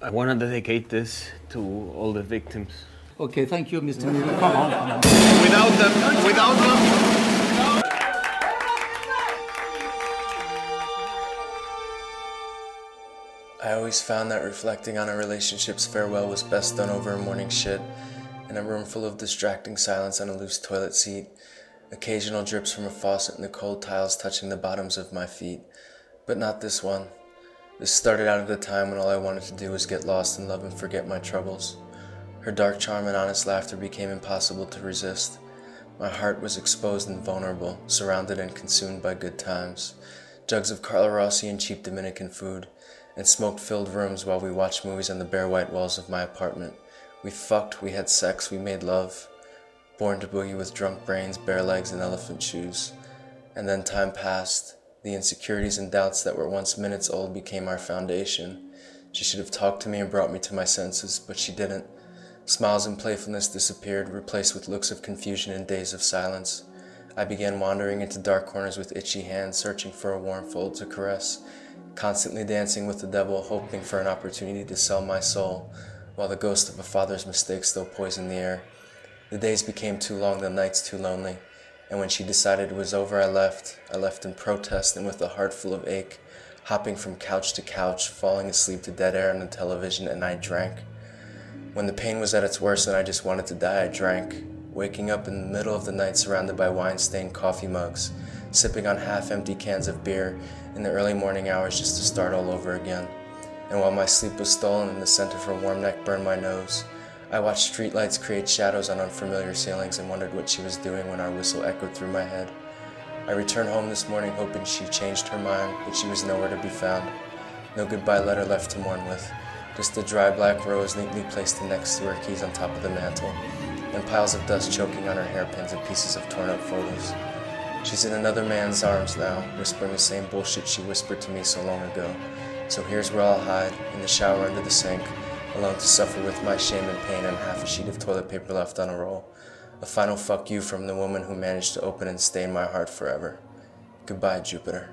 I want to dedicate this to all the victims. Okay, thank you, Mr. Miller. Come on, come on. Without them. I always found that reflecting on a relationship's farewell was best done over a morning shit, in a room full of distracting silence on a loose toilet seat, occasional drips from a faucet and the cold tiles touching the bottoms of my feet. But not this one. This started out at a time when all I wanted to do was get lost in love and forget my troubles. Her dark charm and honest laughter became impossible to resist. My heart was exposed and vulnerable, surrounded and consumed by good times. Jugs of Carlo Rossi and cheap Dominican food, and smoke-filled rooms while we watched movies on the bare white walls of my apartment. We fucked, we had sex, we made love. Born to boogie with drunk brains, bare legs, and elephant shoes. And then time passed. The insecurities and doubts that were once minutes old became our foundation. She should have talked to me and brought me to my senses, but she didn't. Smiles and playfulness disappeared, replaced with looks of confusion and days of silence. I began wandering into dark corners with itchy hands, searching for a warm fold to caress, constantly dancing with the devil, hoping for an opportunity to sell my soul, while the ghost of a father's mistake still poisoned the air. The days became too long, the nights too lonely, and when she decided it was over, I left. I left in protest and with a heart full of ache, hopping from couch to couch, falling asleep to dead air on the television, and I drank. When the pain was at its worst and I just wanted to die, I drank, waking up in the middle of the night surrounded by wine-stained coffee mugs, sipping on half-empty cans of beer in the early morning hours just to start all over again. And while my sleep was stolen and the scent of her warm neck burned my nose, I watched streetlights create shadows on unfamiliar ceilings and wondered what she was doing when our whistle echoed through my head. I returned home this morning hoping she changed her mind, but she was nowhere to be found. No goodbye letter left to mourn with, just a dry black rose neatly placed next to her keys on top of the mantel, and piles of dust choking on her hairpins and pieces of torn up photos. She's in another man's arms now, whispering the same bullshit she whispered to me so long ago. So here's where I'll hide, in the shower under the sink, alone to suffer with my shame and pain and half a sheet of toilet paper left on a roll. A final fuck you from the woman who managed to open and stain my heart forever. Goodbye, Jupiter.